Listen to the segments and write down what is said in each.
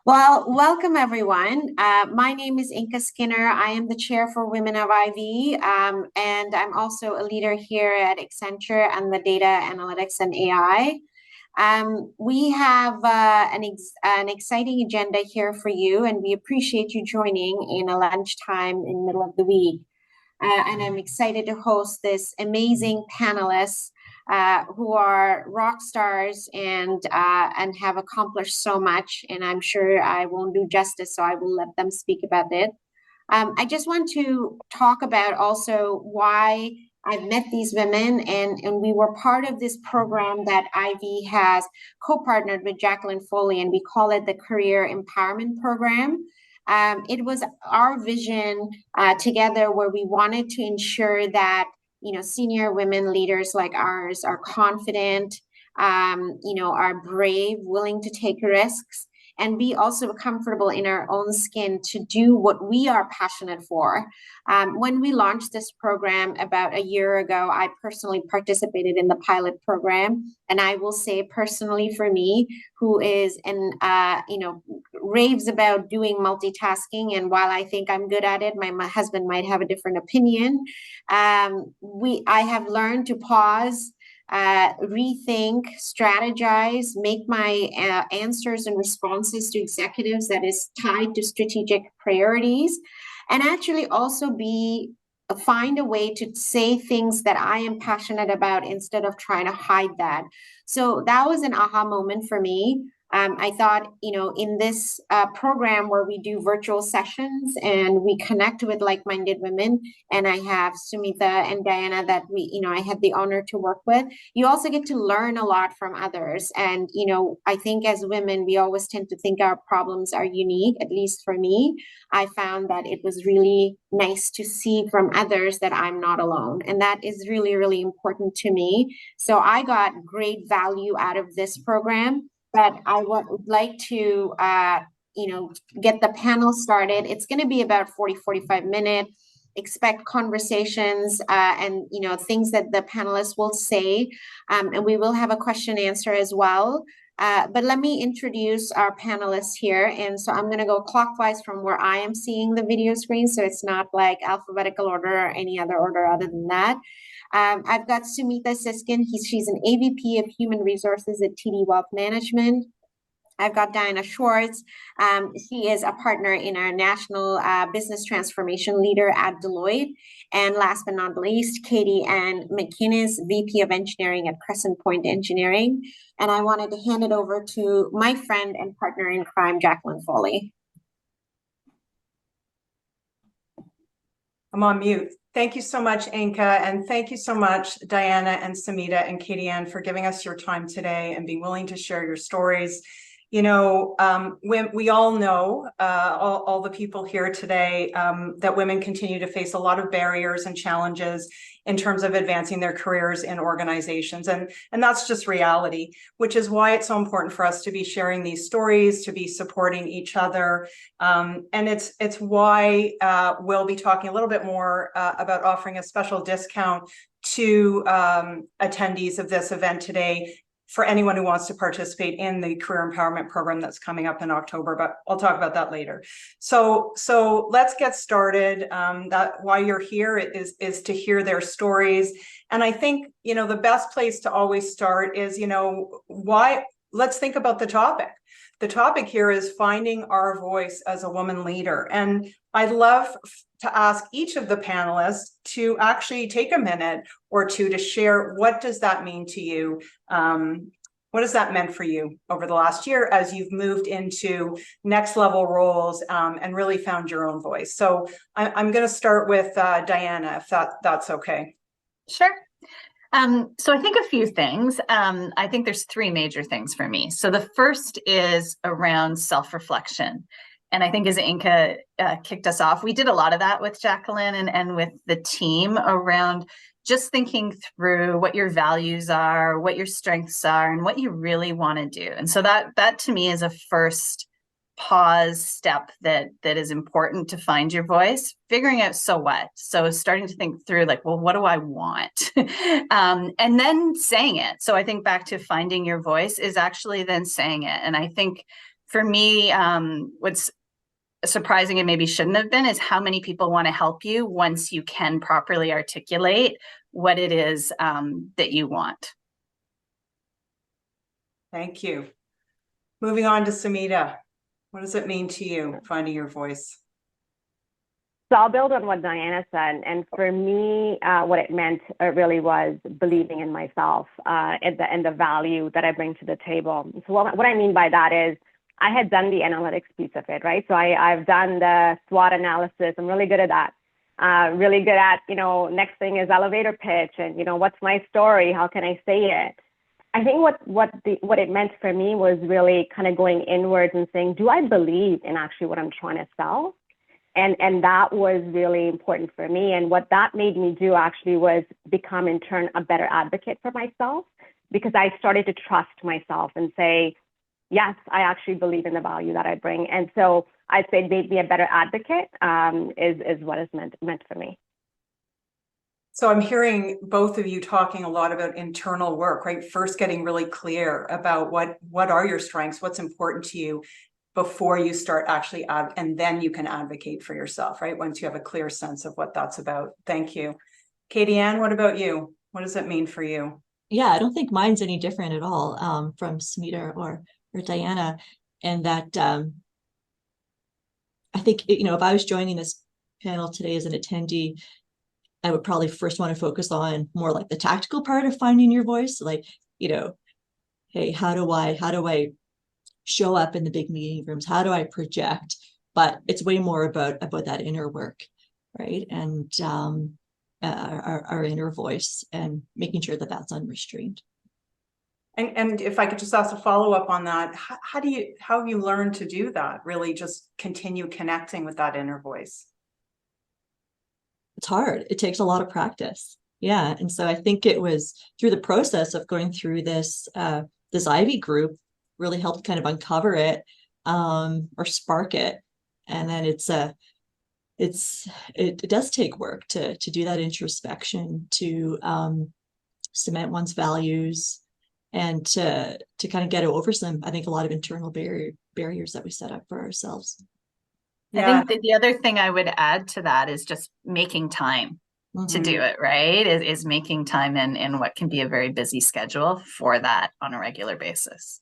Well, welcome everyone. My name is Inka Skinner. I am the chair for Women of Ivey, and I'm also a leader here at Accenture and the Data Analytics and AI. We have an exciting agenda here for you, and we appreciate you joining in a lunchtime in the middle of the week. And I'm excited to host this amazing panelists who are rock stars and have accomplished so much. And I'm sure I won't do justice, so I will let them speak about it. I just want to talk about also why I've met these women, and we were part of this program that Ivey has co-partnered with Jacqueline Foley, and we call it the Career Empowerment Program. It was our vision together where we wanted to ensure that senior women leaders like ours are confident, are brave, willing to take risks, and be also comfortable in our own skin to do what we are passionate for. When we launched this program about a year ago, I personally participated in the pilot program. And I will say personally for me, who is raves about doing multitasking. And while I think I'm good at it, my husband might have a different opinion. I have learned to pause, rethink, strategize, make my answers and responses to executives that is tied to strategic priorities, and actually also find a way to say things that I am passionate about instead of trying to hide that. So that was an aha moment for me. I thought, in this program where we do virtual sessions and we connect with like-minded women, and I have Sumita and Diana that I had the honor to work with, you also get to learn a lot from others. And, I think as women, we always tend to think our problems are unique. At least for me, I found that it was really nice to see from others that I'm not alone. And that is really, really important to me. So I got great value out of this program. But I would like to, get the panel started. It's going to be about 45 minutes. Expect conversations and, things that the panelists will say. And we will have a question answer as well. But let me introduce our panelists here. And so I'm going to go clockwise from where I am seeing the video screen. So it's not like alphabetical order or any other order other than that. I've got Sumita Sikand. She's an AVP of Human Resources at TD Wealth Management. I've got Diana Swartz. She is a partner in our National Business Transformation Leader at Deloitte. And last but not least, Anne MacInnis, VP of Engineering at Crescent Point Engineering. And I wanted to hand it over to my friend and partner in crime, Jacqueline Foley. I'm on mute. Thank you so much, Inka, and thank you so much, Diana and Sumita and Anne, for giving us your time today and being willing to share your stories. When we all know, all the people here today, that women continue to face a lot of barriers and challenges in terms of advancing their careers in organizations. And that's just reality, which is why it's so important for us to be sharing these stories, to be supporting each other. And it's why we'll be talking a little bit more about offering a special discount to attendees of this event today for anyone who wants to participate in the Career Empowerment Program that's coming up in October, but I'll talk about that later. So let's get started. That why you're here is to hear their stories. And I think, the best place to always start is, let's think about the topic. The topic here is finding our voice as a woman leader. And I'd love to ask each of the panelists to actually take a minute or two to share, what does that mean to you? What has that meant for you over the last year as you've moved into next level roles and really found your own voice? So I'm going to start with Diana, if that's okay. Sure. So I think a few things. I think there's three major things for me. So the first is around self-reflection. And I think as Inka kicked us off, we did a lot of that with Jacqueline and with the team around just thinking through what your values are, what your strengths are, and what you really want to do. And so that to me is a first pause step that is important to find your voice, figuring out so what. So starting to think through like, well, what do I want? And then saying it. So I think back to finding your voice is actually then saying it. And I think for me, what's surprising and maybe shouldn't have been is how many people want to help you once you can properly articulate what it is that you want. Thank you. Moving on to Sumita. What does it mean to you, finding your voice? So I'll build on what Diana said. And for me, what it meant really was believing in myself and the value that I bring to the table. So what I mean by that is I had done the analytics piece of it, right? So I've done the SWOT analysis. I'm really good at that. Really good at, next thing is elevator pitch and, what's my story? How can I say it? I think what it meant for me was really kind of going inwards and saying, do I believe in actually what I'm trying to sell? And that was really important for me. And what that made me do actually was become in turn a better advocate for myself, because I started to trust myself and say, yes, I actually believe in the value that I bring. And so I'd say made me a better advocate is what is meant for me. So I'm hearing both of you talking a lot about internal work, right? First, getting really clear about what are your strengths, what's important to you, before you start actually and then you can advocate for yourself, right? Once you have a clear sense of what that's about. Thank you. Katie Ann, what about you? What does it mean for you? Yeah, I don't think mine's any different at all from Sumita or Diana. And that I think, if I was joining this panel today as an attendee, I would probably first want to focus on more like the tactical part of finding your voice. Like, hey, how do I show up in the big meeting rooms? How do I project? But it's way more about that inner work, right? And our inner voice and making sure that that's unrestrained. And if I could just ask a follow-up on that, how have you learned to do that? Really just continue connecting with that inner voice? It's hard. It takes a lot of practice. Yeah. And so I think it was through the process of going through this Ivey group really helped kind of uncover it or spark it. And then it does take work to do that introspection, to cement one's values, and to kind of get over I think a lot of internal barriers that we set up for ourselves. Yeah. I think the other thing I would add to that is just making time to do it, right? Is making time in what can be a very busy schedule for that on a regular basis.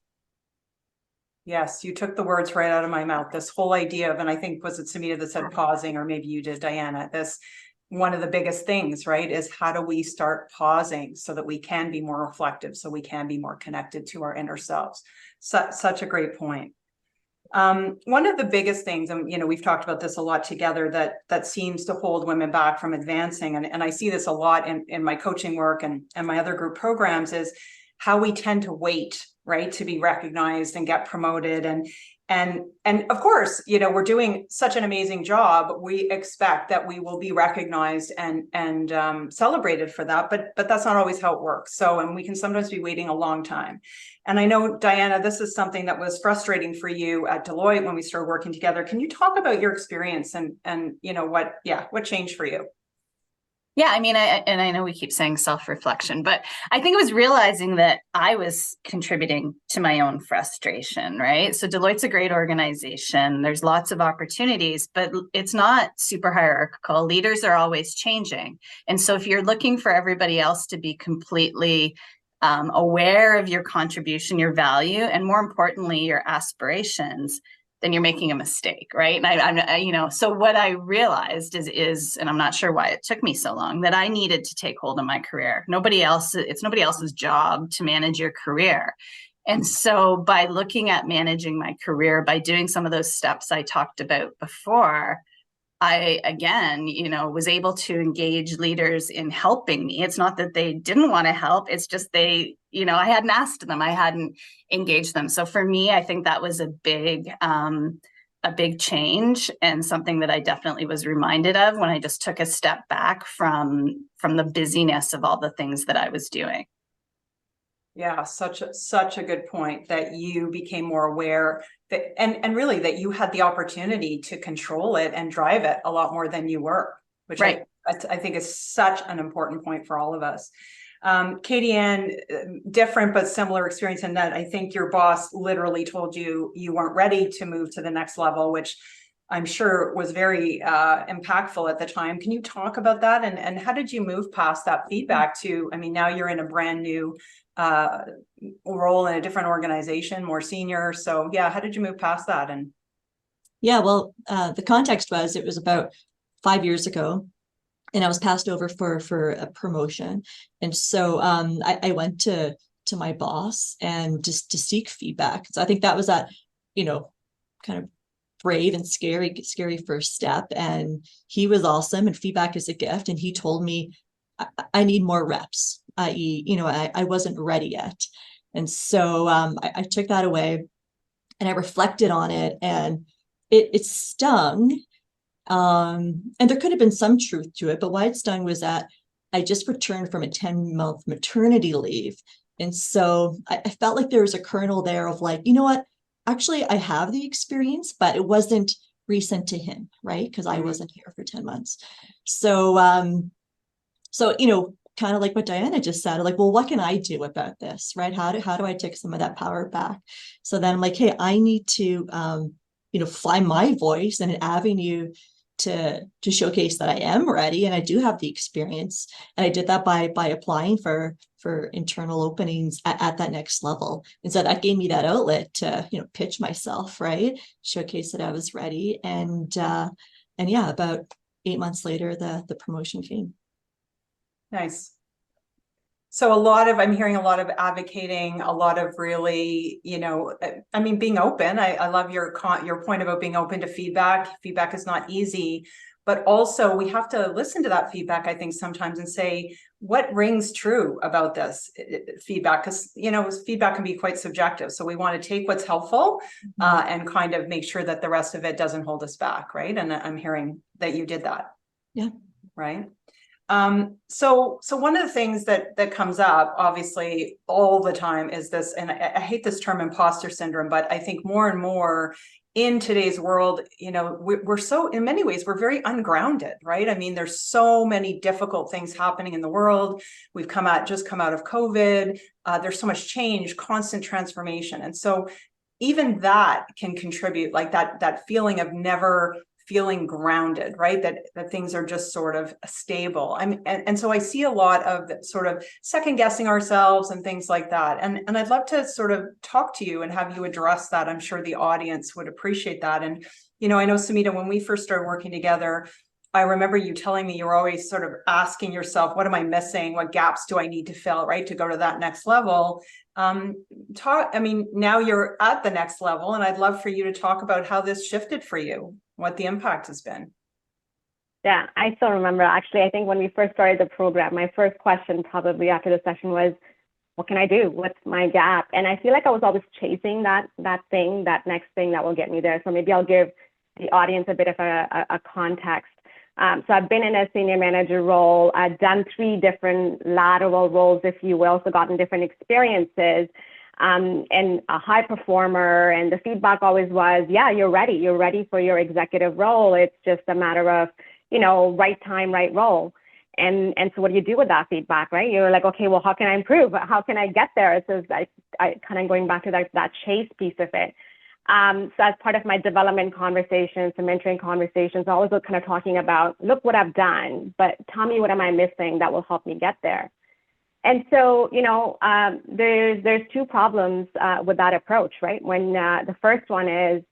Yes, you took the words right out of my mouth. This whole idea of, and I think, was it Sumita that said pausing, or maybe you did, Diana, one of the biggest things, right, is how do we start pausing so that we can be more reflective, so we can be more connected to our inner selves. Such a great point. One of the biggest things, and we've talked about this a lot together, that seems to hold women back from advancing, and I see this a lot in my coaching work and my other group programs, is how we tend to wait, right, to be recognized and get promoted. And of course, we're doing such an amazing job. We expect that we will be recognized and celebrated for that, but that's not always how it works. And we can sometimes be waiting a long time. And I know, Diana, this is something that was frustrating for you at Deloitte when we started working together. Can you talk about your experience and what changed for you? Yeah, I mean, I know we keep saying self-reflection, but I think it was realizing that I was contributing to my own frustration, right? So Deloitte's a great organization. There's lots of opportunities, but it's not super hierarchical. Leaders are always changing. And so if you're looking for everybody else to be completely aware of your contribution, your value, and more importantly, your aspirations, then you're making a mistake, right? And so what I realized is, and I'm not sure why it took me so long, that I needed to take hold of my career. It's nobody else's job to manage your career. And so by looking at managing my career, by doing some of those steps I talked about before, I, again, was able to engage leaders in helping me. It's not that they didn't want to help. It's just I hadn't asked them. I hadn't engaged them. So for me, I think that was a big change, and something that I definitely was reminded of when I just took a step back from the busyness of all the things that I was doing. Yeah, such a good point, that you became more aware that, and really that you had the opportunity to control it and drive it a lot more than you were, which right. I think is such an important point for all of us. Katie Ann, different but similar experience in that I think your boss literally told you you weren't ready to move to the next level, which I'm sure was very impactful at the time. Can you talk about that? And how did you move past that feedback to, I mean, now you're in a brand new role in a different organization, more senior. So yeah, how did you move past that? And yeah, well, the context was, it was about 5 years ago, and I was passed over for a promotion. And so I went to my boss and just to seek feedback. So I think that was that, kind of brave and scary first step. And he was awesome, and feedback is a gift. And he told me I need more reps, i.e., I wasn't ready yet. And so I took that away and I reflected on it, and it stung. And there could have been some truth to it, but why it stung was that I just returned from a 10-month maternity leave. And so I felt like there was a kernel there of like, you know what, actually I have the experience, but it wasn't recent to him, right? Because I wasn't here for 10 months. So, kind of like what Diana just said, like, well, what can I do about this, right? How do I take some of that power back? So then I'm like, hey, I need to, find my voice and an avenue to showcase that I am ready and I do have the experience. And I did that by applying for internal openings at that next level. And so that gave me that outlet to, pitch myself, right? Showcase that I was ready. And yeah, about 8 months later, the promotion came. Nice. So I'm hearing a lot of advocating, a lot of really, being open. I love your point about being open to feedback. Feedback is not easy, but also we have to listen to that feedback, I think, sometimes and say, what rings true about this feedback? Because, feedback can be quite subjective. So we want to take what's helpful and kind of make sure that the rest of it doesn't hold us back, right? And I'm hearing that you did that. Yeah. Right. So one of the things that comes up obviously all the time is this, and I hate this term imposter syndrome, but I think more and more in today's world, we're so, in many ways, we're very ungrounded, right? I mean, there's so many difficult things happening in the world. We've just come out of COVID. There's so much change, constant transformation. And so even that can contribute, like that feeling of never feeling grounded, right? That things are just sort of stable. And so I see a lot of sort of second guessing ourselves and things like that. And I'd love to sort of talk to you and have you address that. I'm sure the audience would appreciate that. And, I know, Sumita, when we first started working together, I remember you telling me you were always sort of asking yourself, what am I missing? What gaps do I need to fill, right? To go to that next level. Now you're at the next level, and I'd love for you to talk about how this shifted for you, what the impact has been. Yeah, I still remember. Actually, I think when we first started the program, my first question probably after the session was, what can I do? What's my gap? And I feel like I was always chasing that next thing that will get me there. So maybe I'll give the audience a bit of a context. So I've been in a senior manager role. I've done 3 different lateral roles, if you will, so gotten different experiences, and a high performer. And the feedback always was, yeah, you're ready. You're ready for your executive role. It's just a matter of, right time, right role. And so what do you do with that feedback, right? You're like, okay, well, how can I improve? How can I get there? So I kind of going back to that chase piece of it. So as part of my development conversations and mentoring conversations, I always kind of talking about, look what I've done, but tell me what am I missing that will help me get there. And so, there's 2 problems with that approach, right? When the first one is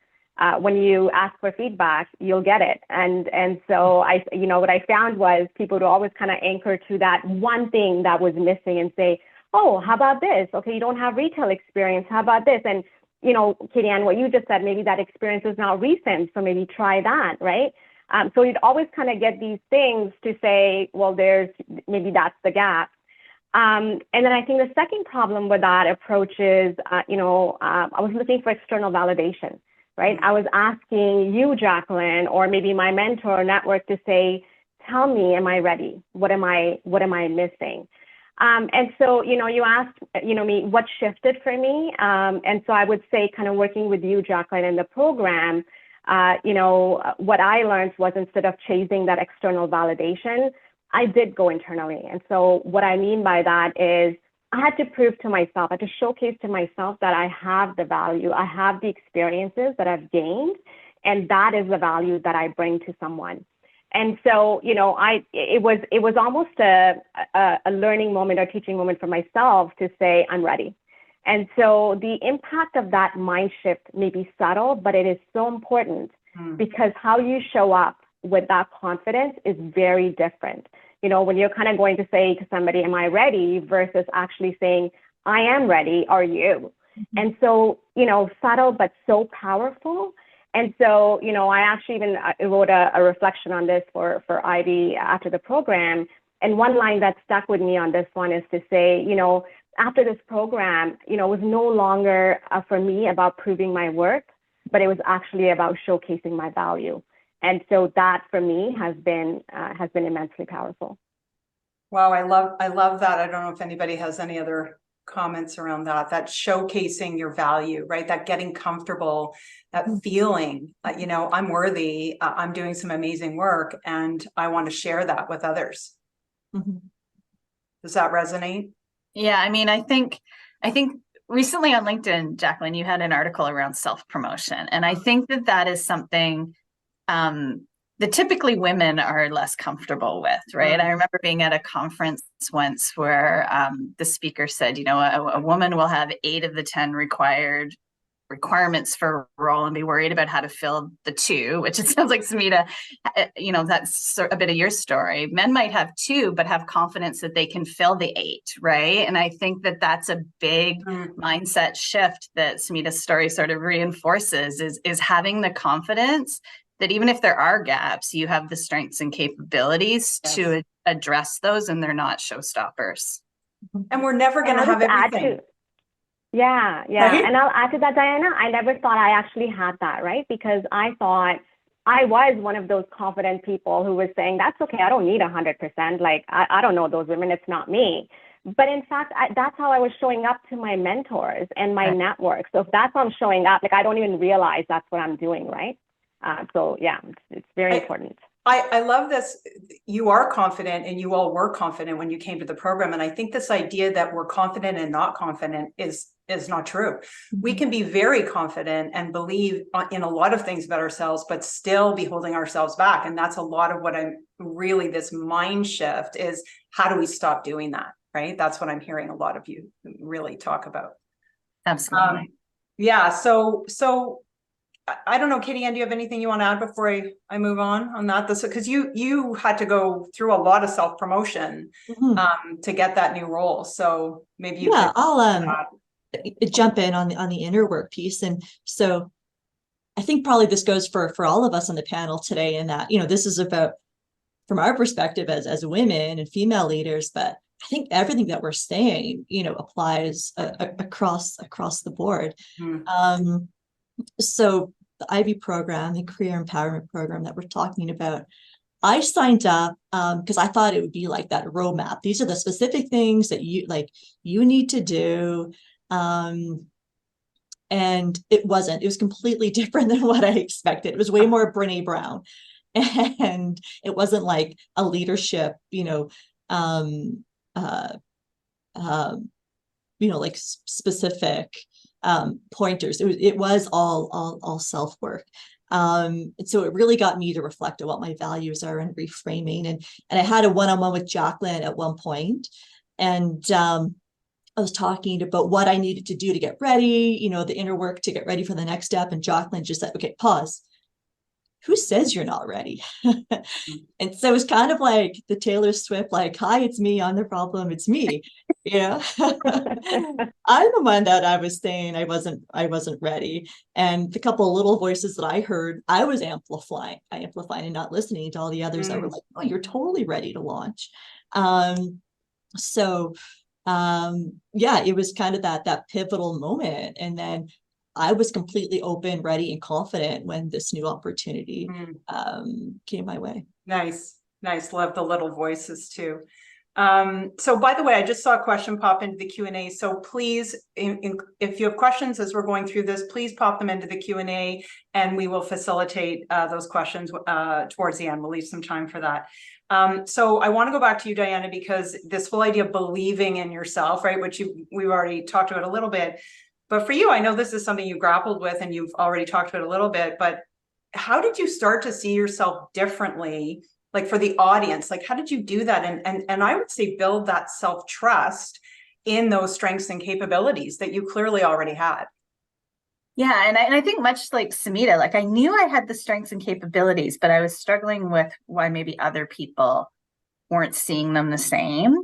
when you ask for feedback, you'll get it. And so what I found was people would always kind of anchor to that one thing that was missing and say, oh, how about this? Okay, you don't have retail experience. How about this? And Katie Ann, what you just said, maybe that experience is not recent, so maybe try that, right? So you'd always kind of get these things to say, well, maybe that's the gap. And then I think the second problem with that approach is, I was looking for external validation, right? I was asking you, Jacqueline, or maybe my mentor or network to say, tell me, am I ready? What am I missing? And so, you asked, me, what shifted for me? And so I would say kind of working with you, Jacqueline, in the program, what I learned was instead of chasing that external validation, I did go internally. And so what I mean by that is I had to prove to myself, I had to showcase to myself that I have the value, I have the experiences that I've gained, and that is the value that I bring to someone. And so, you know, it was almost a learning moment or teaching moment for myself to say, I'm ready. And so the impact of that mind shift may be subtle, but it is so important because how you show up with that confidence is very different. You know, when you're kind of going to say to somebody, am I ready, versus actually saying, I am ready, are you? And so, you know, subtle, but so powerful. And so, you know, I actually even wrote a reflection on this for Ivey after the program. And one line that stuck with me on this one is to say, you know, after this program, you know, it was no longer for me about proving my worth, but it was actually about showcasing my value. And so that for me has been immensely powerful. Wow, I love that. I don't know if anybody has any other comments around that showcasing your value, right? That getting comfortable, that feeling, you know, I'm worthy, I'm doing some amazing work, and I want to share that with others. Does that resonate? Yeah, I mean, I think recently on LinkedIn, Jacqueline, you had an article around self-promotion, and I think that is something that typically women are less comfortable with, right? I remember being at a conference once where the speaker said, you know, a woman will have 8 of the 10 requirements for a role and be worried about how to fill the 2, which it sounds like, Sumita, you know, that's a bit of your story. Men might have 2, but have confidence that they can fill the 8, right? And I think that that's a big mindset shift that Sumita's story sort of reinforces, is having the confidence that even if there are gaps, you have the strengths and capabilities to address those, and they're not showstoppers. And we're never going to have everything. Yeah. Right? And I'll add to that, Diana. I never thought I actually had that, right? Because I thought I was one of those confident people who was saying, that's okay, I don't need 100%. Like, I don't know those women, it's not me. But in fact, that's how I was showing up to my mentors and my network. So if that's how I'm showing up, like, I don't even realize that's what I'm doing, right? So yeah, it's very important. I love this. You are confident, and you all were confident when you came to the program. And I think this idea that we're confident and not confident is not true. We can be very confident and believe in a lot of things about ourselves, but still be holding ourselves back. And that's a lot of what I'm really, this mind shift is, how do we stop doing that? Right? That's what I'm hearing a lot of you really talk about. Absolutely. Yeah. So I don't know, Katie Ann, do you have anything you want to add before I move on that? This, because you had to go through a lot of self-promotion to get that new role. So maybe you could I'll jump in on the inner work piece. And so I think probably this goes for all of us on the panel today, in that, you know, this is about, from our perspective as women and female leaders, but I think everything that we're saying, you know, applies across the board. So the Ivey program, the career empowerment program that we're talking about, I signed up because I thought it would be like that roadmap. These are the specific things that you need to do. And it wasn't. It was completely different than what I expected. It was way more Brene Brown. And it wasn't like a leadership, you know, like specific pointers. It was all self-work. And so it really got me to reflect on what my values are and reframing. And I had a one-on-one with Jacqueline at one point, and I was talking about what I needed to do to get ready, you know, the inner work to get ready for the next step. And Jacqueline just said, okay, pause. Who says you're not ready? And so it was kind of like the Taylor Swift, like, hi, it's me, I'm the problem, it's me. Yeah. I'm the one that I was saying I wasn't ready. And the couple of little voices that I heard, I was amplifying and not listening to all the others that were like, oh, you're totally ready to launch. It was kind of that pivotal moment. And then I was completely open, ready, and confident when this new opportunity came my way. Nice. Love the little voices too. So by the way, I just saw a question pop into the Q&A. So please, if you have questions as we're going through this, please pop them into the Q&A and we will facilitate those questions towards the end. We'll leave some time for that. So I want to go back to you, Diana, because this whole idea of believing in yourself, right, which we've already talked about a little bit. But for you, I know this is something you grappled with and you've already talked about a little bit, but how did you start to see yourself differently? Like for the audience, like how did you do that? And I would say build that self-trust in those strengths and capabilities that you clearly already had. Yeah, and I think much like Sumita, like I knew I had the strengths and capabilities, but I was struggling with why maybe other people weren't seeing them the same.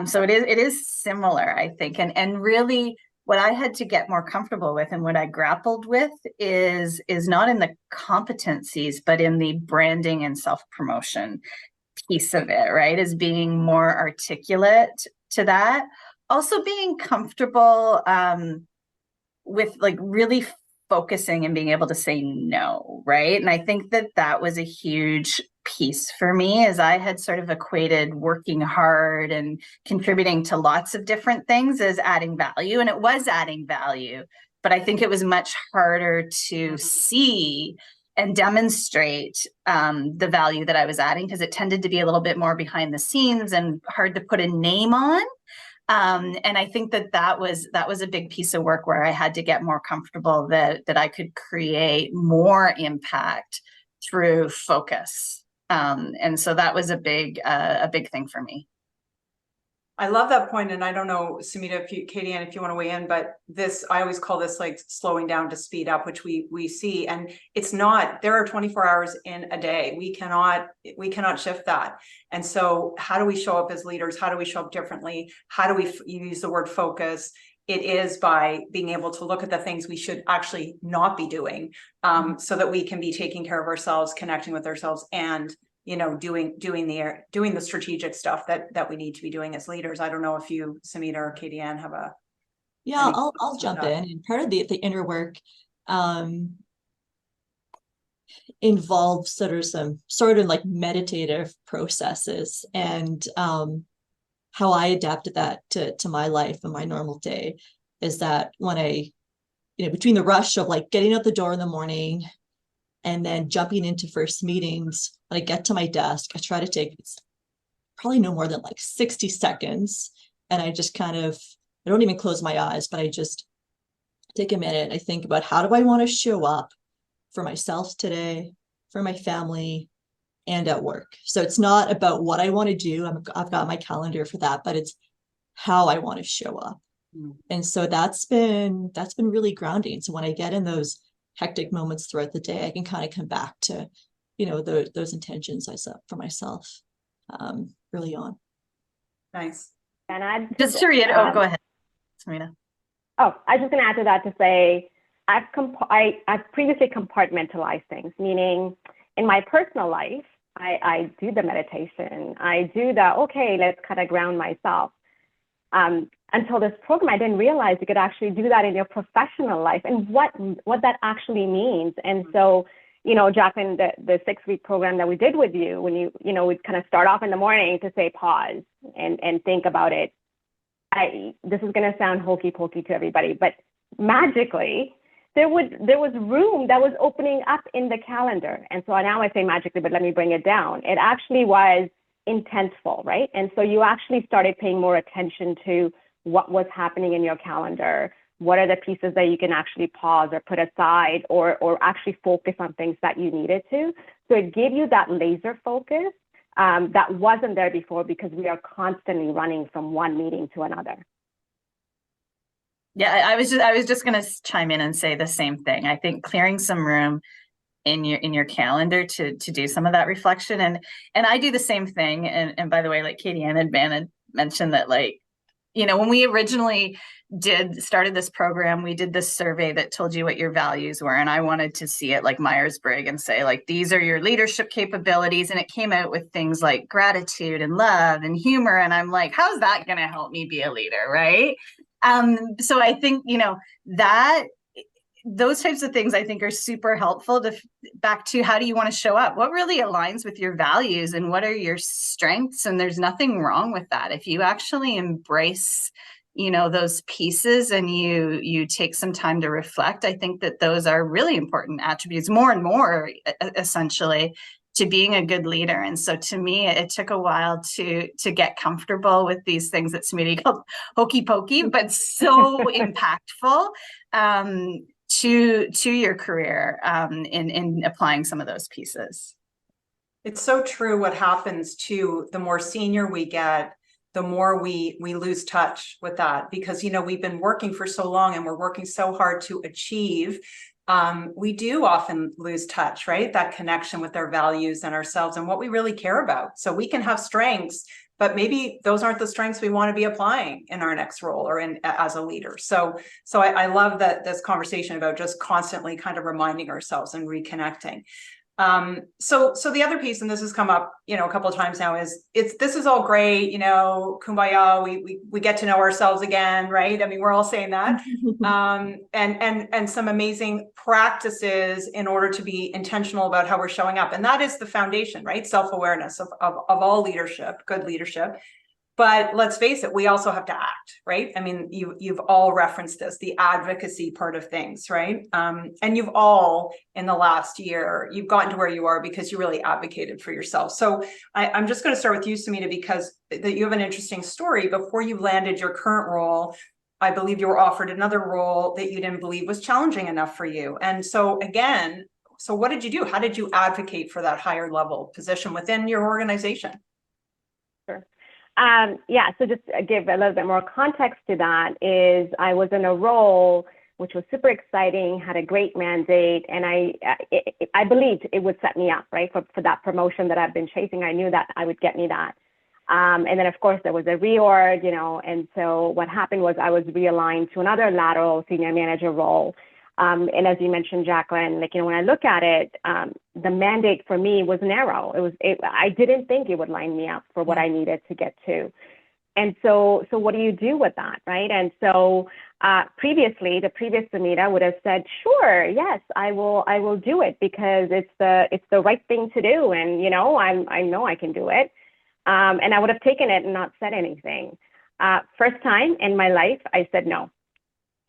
So it is similar, I think, and really what I had to get more comfortable with and what I grappled with is not in the competencies, but in the branding and self-promotion piece of it, right? Is being more articulate to that. Also being comfortable with like really focusing and being able to say no, right? And I think that was a huge piece for me, as I had sort of equated working hard and contributing to lots of different things as adding value, and it was adding value, but I think it was much harder to see and demonstrate the value that I was adding, because it tended to be a little bit more behind the scenes and hard to put a name on. And I think that was a big piece of work where I had to get more comfortable that I could create more impact through focus. And so that was a big thing for me. I love that point. And I don't know, Sumita, Katie Ann, if you want to weigh in, but this, I always call this like slowing down to speed up, which we see. And it's not, there are 24 hours in a day. We cannot shift that. And so how do we show up as leaders? How do we show up differently? How do we use the word focus? It is by being able to look at the things we should actually not be doing, so that we can be taking care of ourselves, connecting with ourselves, and doing the strategic stuff that we need to be doing as leaders. I don't know if you, Sumita or Katie Ann, have a. Yeah, I'll jump in. And part of the inner work involves some sort of like meditative processes, and how I adapted that to my life and my normal day is that when I, between the rush of like getting out the door in the morning and then jumping into first meetings, when I get to my desk, I try to take, it's probably no more than like 60 seconds. And I just I don't even close my eyes, but I just take a minute. I think about, how do I want to show up for myself today, for my family, and at work? So it's not about what I want to do. I've got my calendar for that, but it's how I want to show up. And so that's been really grounding. So when I get in those hectic moments throughout the day, I can kind of come back to, those intentions I set for myself early on. Nice. And just to reiterate, go ahead, Sumita. Oh, I was just going to add to that to say, I've previously compartmentalized things, meaning in my personal life, I do the meditation. I do okay, let's kind of ground myself. Until this program, I didn't realize you could actually do that in your professional life and what that actually means. And so, Jacqueline, the 6-week program that we did with you, when we'd kind of start off in the morning to say pause and think about it. This is going to sound hokey pokey to everybody, but magically, there was room that was opening up in the calendar. And so now I say magically, but let me bring it down. It actually was intentful, right? And so you actually started paying more attention to what was happening in your calendar. What are the pieces that you can actually pause or put aside or actually focus on things that you needed to? So it gave you that laser focus that wasn't there before, because we are constantly running from one meeting to another. Yeah, I was just going to chime in and say the same thing. I think clearing some room in your calendar to do some of that reflection, and I do the same thing. And by the way, like Katie Ann had mentioned that, like, when we originally started this program, we did this survey that told you what your values were, and I wanted to see it like Myers-Briggs and say, like, these are your leadership capabilities, and it came out with things like gratitude and love and humor, and I'm like, how's that going to help me be a leader, right? So I think, that those types of things I think are super helpful to back to how do you want to show up? What really aligns with your values and what are your strengths? And there's nothing wrong with that. If you actually embrace, you know, those pieces and you take some time to reflect, I think that those are really important attributes, more and more essentially, to being a good leader. And so to me, it took a while to get comfortable with these things that Sumita called hokey pokey, but so impactful to your career in applying some of those pieces. It's so true. What happens too, the more senior we get, the more we lose touch with that, because, you know, we've been working for so long and we're working so hard to achieve. We do often lose touch, right? That connection with our values and ourselves and what we really care about. So we can have strengths, but maybe those aren't the strengths we want to be applying in our next role or in as a leader. So I love that this conversation about just constantly kind of reminding ourselves and reconnecting. So the other piece, and this has come up, you know, a couple of times now, is this is all great, you know, kumbaya, we get to know ourselves again, right? I mean, we're all saying that, and some amazing practices in order to be intentional about how we're showing up. And that is the foundation, right? Self-awareness of all leadership, good leadership. But let's face it, we also have to act, right? I mean, you've all referenced this, the advocacy part of things, right? And you've all, in the last year, you've gotten to where you are because you really advocated for yourself. So I'm just going to start with you, Sumita, because you have an interesting story. Before you landed your current role, I believe you were offered another role that you didn't believe was challenging enough for you. And so again, so what did you do? How did you advocate for that higher level position within your organization? Sure. Yeah, so just to give a little bit more context to that, is I was in a role which was super exciting, had a great mandate, and I believed it would set me up, right, for that promotion that I've been chasing. I knew that I would get me that. And then of course there was a reorg, you know, and so what happened was I was realigned to another lateral senior manager role. And as you mentioned, Jacqueline, like, you know, when I look at it, the mandate for me was narrow. I didn't think it would line me up for what I needed to get to. And so what do you do with that, right? And so previously, the previous Sumita would have said, sure, yes, I will do it because it's the right thing to do. And, you know, I know I can do it. And I would have taken it and not said anything. First time in my life, I said no.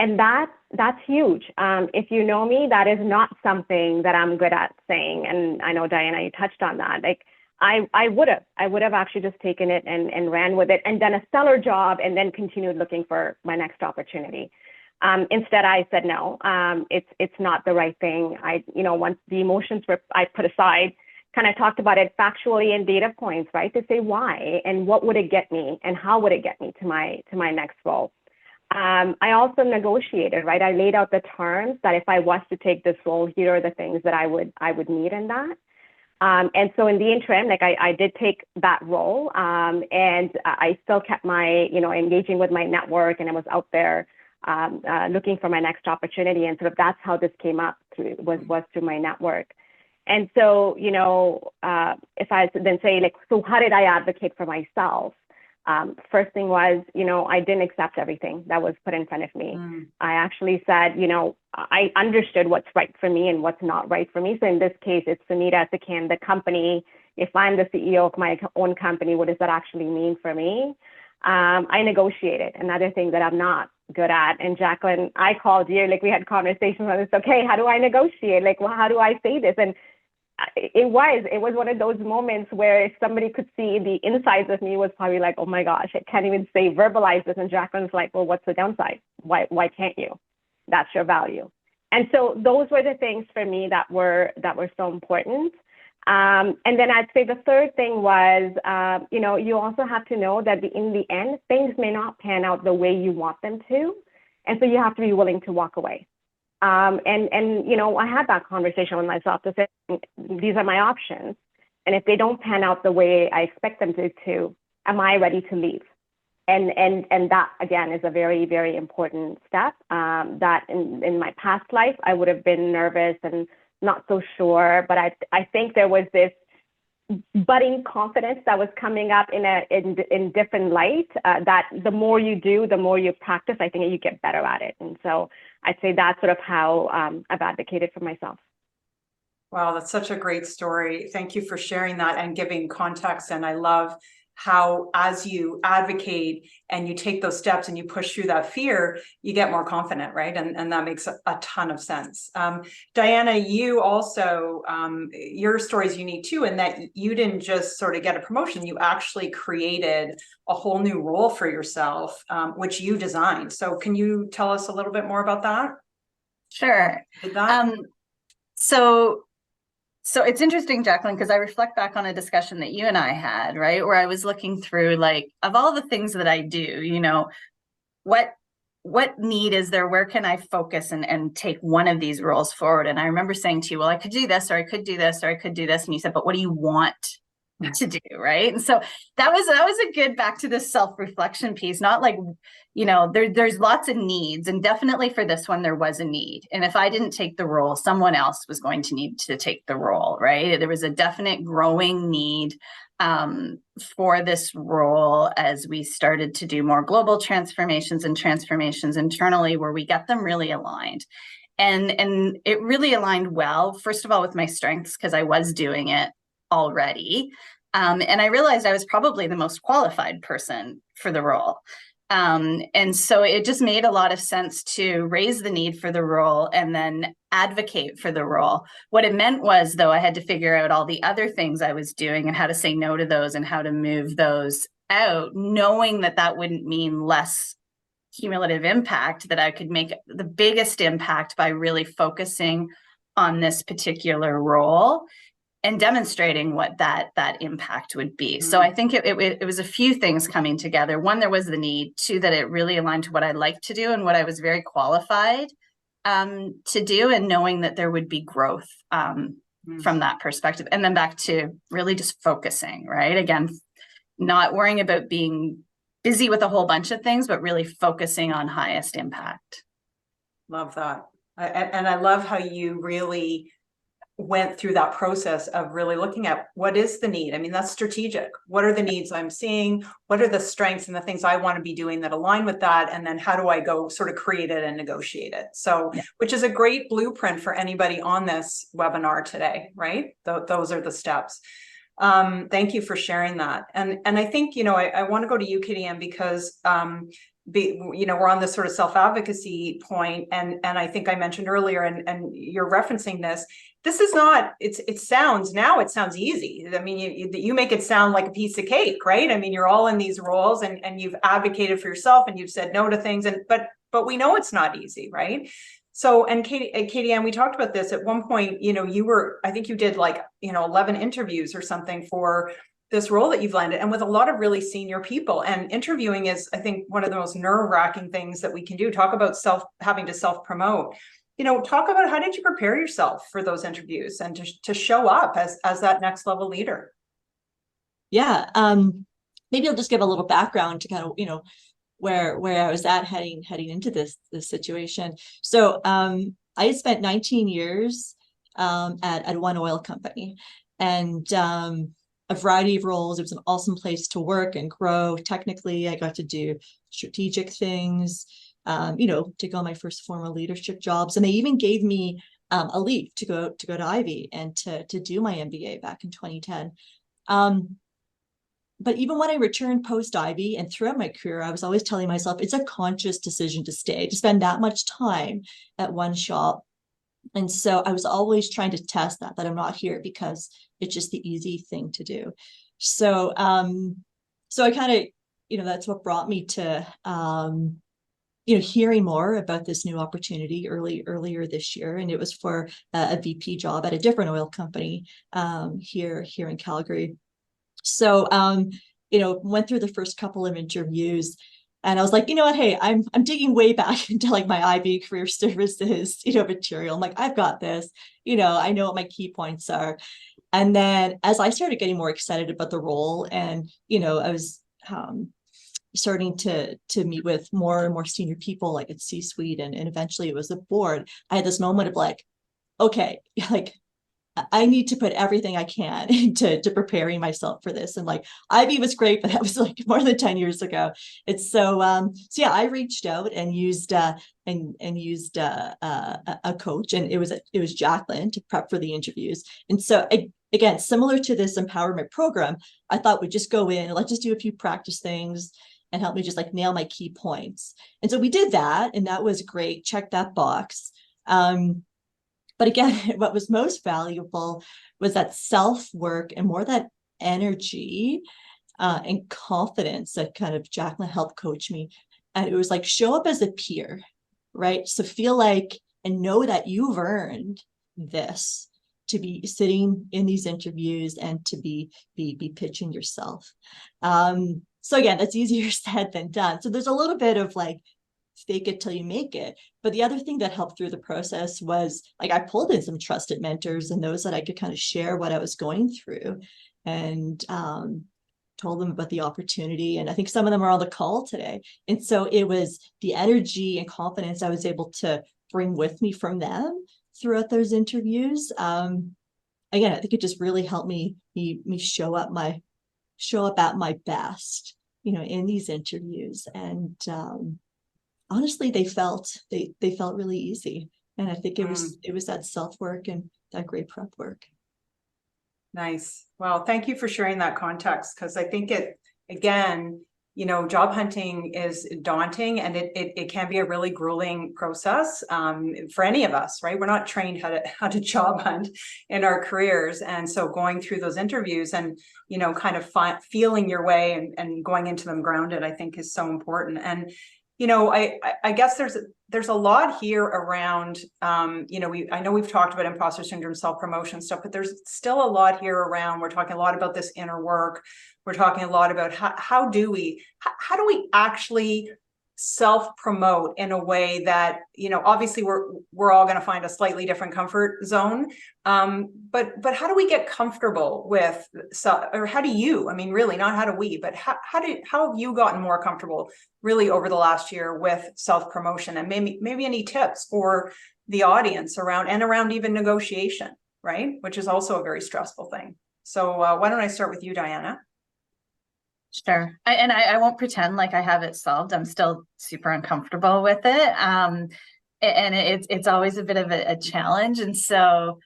And that's huge. If you know me, that is not something that I'm good at saying. And I know, Diana, you touched on that. Like I would have actually just taken it and ran with it and done a stellar job and then continued looking for my next opportunity. Instead, I said no. It's not the right thing. Once the emotions I put aside, kind of talked about it factually and data points, right? To say why and what would it get me and how would it get me to my next role. I also negotiated, right? I laid out the terms that if I was to take this role, here are the things that I would need in that. And so in the interim, like I did take that role, and I still kept my, engaging with my network, and I was out there looking for my next opportunity. And sort of that's how this came up was through my network. And so, if I then say like, so how did I advocate for myself? First thing was, I didn't accept everything that was put in front of me. I actually said, I understood what's right for me and what's not right for me. So in this case, it's Sumita Sikand, the company. If I'm the CEO of my own company, what does that actually mean for me? I negotiated, another thing that I'm not good at. And Jacqueline, I called you, like we had conversations on this. Okay, how do I negotiate? Like, well, how do I say this? And it was one of those moments where if somebody could see the insides of me, was probably like, oh my gosh, I can't even verbalize this. And Jacqueline's like, well, what's the downside? Why can't you? That's your value. And so those were the things for me that were so important. And then I'd say the third thing was, you also have to know that in the end, things may not pan out the way you want them to. And so you have to be willing to walk away. I had that conversation with myself to say, these are my options. And if they don't pan out the way I expect them to, am I ready to leave? And that, again, is a very, very important step that in my past life, I would have been nervous and not so sure. But I think there was this budding confidence that was coming up in different light, that the more you do, the more you practice, I think you get better at it. And so I'd say that's sort of how I've advocated for myself. Wow, that's such a great story. Thank you for sharing that and giving context. And I love how, as you advocate and you take those steps and you push through that fear, you get more confident, right? And that makes a ton of sense. Diana, you also, your story is unique too, in that you didn't just sort of get a promotion, you actually created a whole new role for yourself, which you designed. So can you tell us a little bit more about that? Sure. Did that? So it's interesting, Jacqueline, because I reflect back on a discussion that you and I had, right? Where I was looking through, like, of all the things that I do, you know, what need is there? Where can I focus and take one of these roles forward? And I remember saying to you, well, I could do this, or I could do this, or I could do this. And you said, but what do you want to do, right? And so that was a good back to this self-reflection piece, not like, you know, there's lots of needs, and definitely for this one there was a need, and if I didn't take the role, someone else was going to need to take the role, right? There was a definite growing need for this role as we started to do more global transformations and transformations internally, where we get them really aligned. And it really aligned well, first of all, with my strengths, because I was doing it already. And I realized I was probably the most qualified person for the role. And so it just made a lot of sense to raise the need for the role and then advocate for the role. What it meant was, though, I had to figure out all the other things I was doing and how to say no to those and how to move those out, knowing that that wouldn't mean less cumulative impact, that I could make the biggest impact by really focusing on this particular role and demonstrating what that impact would be. Mm-hmm. So I think it was a few things coming together. One, there was the need. Two, that it really aligned to what I like to do and what I was very qualified to do, and knowing that there would be growth from that perspective. And then back to really just focusing, right? Again, not worrying about being busy with a whole bunch of things, but really focusing on highest impact. Love that. And I love how you really went through that process of really looking at what is the need. I mean, that's strategic. What are the needs I'm seeing? What are the strengths and the things I want to be doing that align with that? And then how do I go sort of create it and negotiate it? So, which is a great blueprint for anybody on this webinar today, right? Those are the steps. Thank you for sharing that. And I think, you know, I want to go to you, Katie-Ann, because you know, we're on this sort of self-advocacy point, and I think I mentioned earlier, and you're referencing this. This is not, it sounds easy. I mean, you make it sound like a piece of cake, right? I mean, you're all in these roles and you've advocated for yourself and you've said no to things, but we know it's not easy, right? So, and Katie-Ann, we talked about this at one point, you know, I think you did like, you know, 11 interviews or something for this role that you've landed, and with a lot of really senior people. And interviewing is, I think, one of the most nerve-wracking things that we can do. Talk about having to self-promote. You know, talk about, how did you prepare yourself for those interviews and to show up as that next level leader? Yeah, maybe I'll just give a little background to kind of, you know, where I was at heading into this situation. So I had spent 19 years at one oil company, and a variety of roles. It was an awesome place to work and grow. Technically, I got to do strategic things, you know, take on my first formal leadership jobs. And they even gave me a leave to go to Ivey and to do my MBA back in 2010. But even when I returned post-Ivey and throughout my career, I was always telling myself it's a conscious decision to stay, to spend that much time at one shop. And so I was always trying to test that I'm not here because it's just the easy thing to do. So, so I kind of, you know, that's what brought me to, you know, hearing more about this new opportunity earlier this year. And it was for a VP job at a different oil company here in Calgary. So, you know, went through the first couple of interviews. And I was like, you know what, hey, I'm digging way back into like my Ivey career services, you know, material. I'm like, I've got this, you know, I know what my key points are. And then as I started getting more excited about the role, and, you know, I was starting to meet with more and more senior people, like at C-suite, and eventually it was the board, I had this moment of like, okay, like I need to put everything I can into preparing myself for this. And like Ivey was great, but that was like more than 10 years ago. It's so yeah, I reached out and used a coach, and it was Jacqueline to prep for the interviews. And so again, similar to this empowerment program, I thought we'd just go in and let's just do a few practice things and help me just like nail my key points. And so we did that, and that was great. Check that box. But again, what was most valuable was that self-work and more that energy and confidence that kind of Jacqueline helped coach me. And it was like, show up as a peer, right? So feel like and know that you've earned this to be sitting in these interviews and to be pitching yourself. So again, that's easier said than done. So there's a little bit of like, fake it till you make it. But the other thing that helped through the process was like I pulled in some trusted mentors and those that I could kind of share what I was going through, and told them about the opportunity. And I think some of them are on the call today. And so it was the energy and confidence I was able to bring with me from them throughout those interviews. Again, I think it just really helped me show up at my best, in these interviews. And honestly, they felt really easy. And I think it was that self-work and that great prep work. Nice. Well, thank you for sharing that context, because I think it, again, job hunting is daunting, and it can be a really grueling process for any of us, right? We're not trained how to job hunt in our careers. And so going through those interviews and, kind of feeling your way and going into them grounded, I think is so important. And I guess there's a lot here around, I know we've talked about imposter syndrome, self-promotion stuff, but there's still a lot here around, we're talking a lot about this inner work. We're talking a lot about how do we actually self-promote in a way that, obviously we're all going to find a slightly different comfort zone. But how do we get comfortable with, or how do you, really not how do we, but how have you gotten more comfortable really over the last year with self-promotion, and maybe any tips for the audience around even negotiation, right? Which is also a very stressful thing. So why don't I start with you, Diana? Sure. I won't pretend like I have it solved. I'm still super uncomfortable with it. And it's always a bit of a challenge. And so,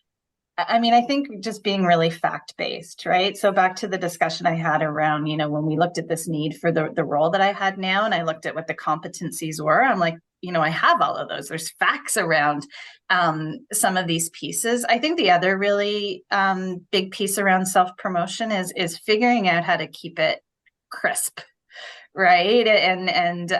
I think just being really fact-based, right? So back to the discussion I had around, when we looked at this need for the role that I had now, and I looked at what the competencies were, I'm like, I have all of those. There's facts around some of these pieces. I think the other really big piece around self-promotion is figuring out how to keep it crisp, right? And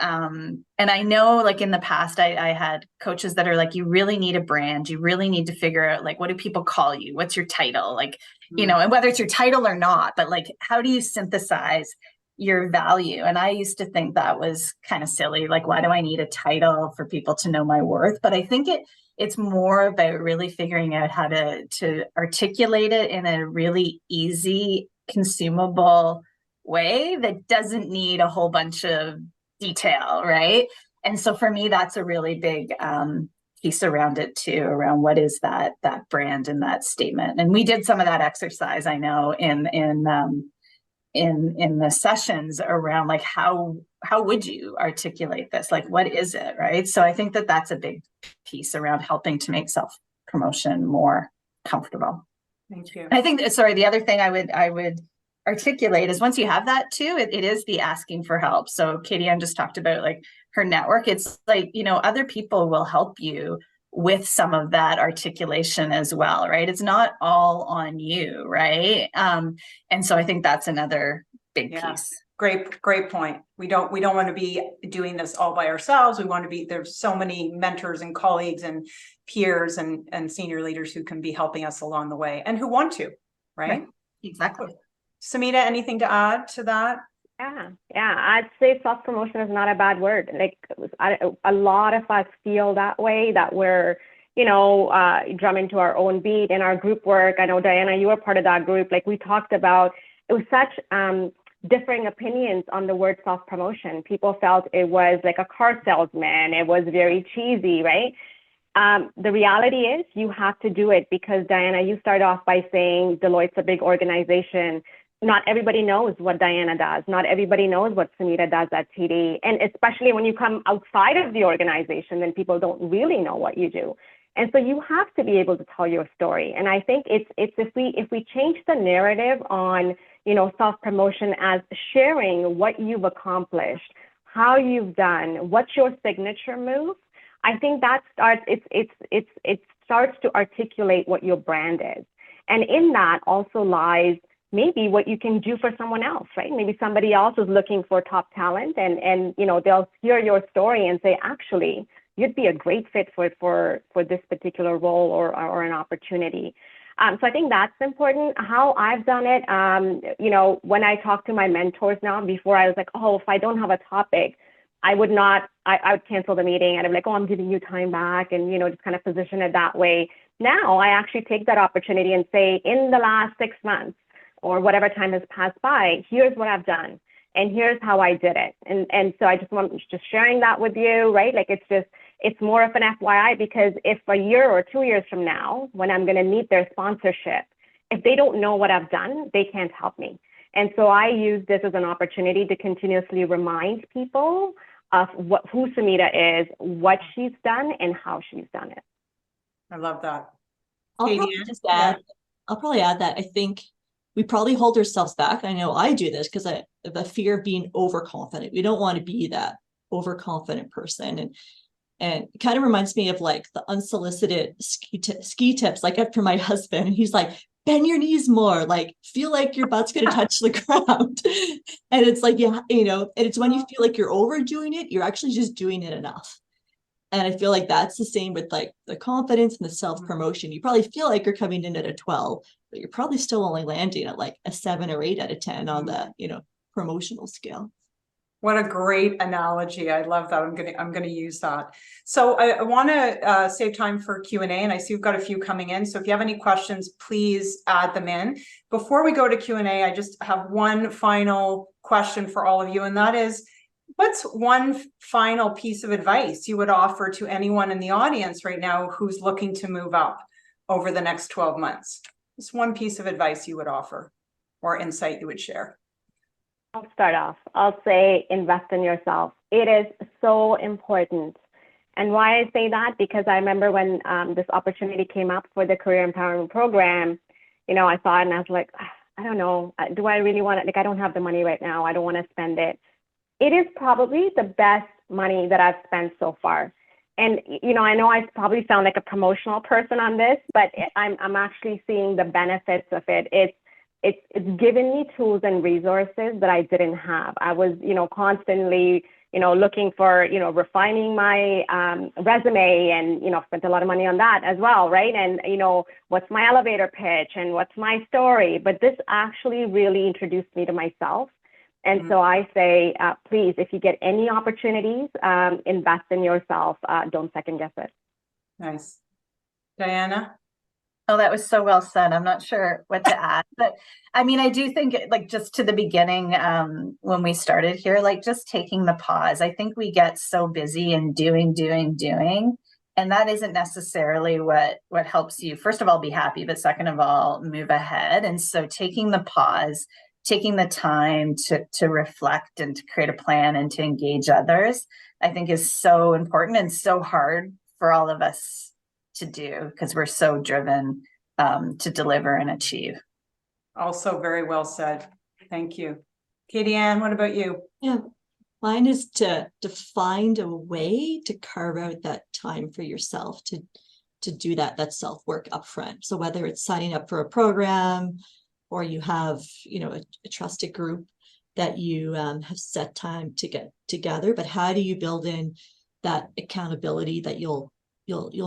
I know, like in the past, I had coaches that are like, you really need a brand, you really need to figure out, like, what do people call you, what's your title, like, and whether it's your title or not, but like, how do you synthesize your value? And I used to think that was kind of silly, like, why do I need a title for people to know my worth? But I think it's more about really figuring out how to articulate it in a really easy, consumable way that doesn't need a whole bunch of detail, right? And so for me, that's a really big piece around it too, around what is that brand and that statement. And we did some of that exercise, I know, in the sessions around, like, how would you articulate this? Like, what is it, right? So I think that's a big piece around helping to make self-promotion more comfortable. Thank you. I think, sorry, the other thing I would articulate is, once you have that too, it is the asking for help. So Katie Ann just talked about, like, her network. It's like, other people will help you with some of that articulation as well, right? It's not all on you, right? And so I think that's another big piece. Great point. We don't want to be doing this all by ourselves. We want to be, there's so many mentors and colleagues and peers and senior leaders who can be helping us along the way and who want to, right? Exactly. Sumita, anything to add to that? Yeah, I'd say self-promotion is not a bad word. Like, a lot of us feel that way, that we're, drumming to our own beat in our group work. I know, Diana, you were part of that group. Like, we talked about, it was such differing opinions on the word self-promotion. People felt it was like a car salesman. It was very cheesy, right? The reality is you have to do it because, Diana, you start off by saying Deloitte's a big organization. Not everybody knows what Diana does. Not everybody knows what Sumita does at TD. And especially when you come outside of the organization, then people don't really know what you do. And so you have to be able to tell your story. And I think it's if we change the narrative on, self-promotion as sharing what you've accomplished, how you've done, what's your signature move, I think that starts, it starts to articulate what your brand is. And in that also lies maybe what you can do for someone else, right? Maybe somebody else is looking for top talent and they'll hear your story and say, actually, you'd be a great fit for this particular role or an opportunity. So I think that's important. How I've done it, when I talk to my mentors now, before I was like, oh, if I don't have a topic, I would cancel the meeting. And I'm like, oh, I'm giving you time back and, just kind of position it that way. Now I actually take that opportunity and say, in the last 6 months or whatever time has passed by, here's what I've done. And here's how I did it. And so I just sharing that with you, right? Like it's more of an FYI, because if a year or 2 years from now, when I'm going to meet their sponsorship, if they don't know what I've done, they can't help me. And so I use this as an opportunity to continuously remind people of who Sumita is, what she's done, and how she's done it. I love that. I'll probably add that I think we probably hold ourselves back. I know I do this because I have a fear of being overconfident. We don't want to be that overconfident person. And it kind of reminds me of like the unsolicited ski tips, like after my husband, he's like, bend your knees more, like feel like your butt's going to touch the ground. And it's like, and it's when you feel like you're overdoing it, you're actually just doing it enough. And I feel like that's the same with like the confidence and the self-promotion. You probably feel like you're coming in at a 12, but you're probably still only landing at like a 7 or 8 out of 10 on the, promotional scale. What a great analogy. I love that. I'm gonna use that. So I want to save time for Q&A, and I see we've got a few coming in. So if you have any questions, please add them in. Before we go to Q&A, I just have one final question for all of you, and that is, what's one final piece of advice you would offer to anyone in the audience right now who's looking to move up over the next 12 months? Just one piece of advice you would offer or insight you would share. I'll start off. I'll say invest in yourself. It is so important. And why I say that, because I remember when this opportunity came up for the Career Empowerment Program, I saw it and I was like, I don't know, do I really want it? Like, I don't have the money right now. I don't want to spend it. It is probably the best money that I've spent so far. And, I know I probably sound like a promotional person on this, but I'm actually seeing the benefits of it. It's given me tools and resources that I didn't have. I was, constantly, looking for, refining my resume and, spent a lot of money on that as well, right? And, what's my elevator pitch and what's my story? But this actually really introduced me to myself. And so I say, please, if you get any opportunities, invest in yourself. Don't second guess it. Nice. Diana? Oh, that was so well said. I'm not sure what to add, but I mean, I do think like just to the beginning, when we started here, like just taking the pause. I think we get so busy and doing, and that isn't necessarily what helps you, first of all, be happy, but second of all, move ahead. And so taking the pause, taking the time to reflect and to create a plan and to engage others, I think is so important and so hard for all of us to do because we're so driven to deliver and achieve. Also very well said. Thank you. Katie Ann, what about you? Yeah, mine is to find a way to carve out that time for yourself to do that self-work upfront. So whether it's signing up for a program or you have, a trusted group that you have set time to get together, but how do you build in that accountability that you'll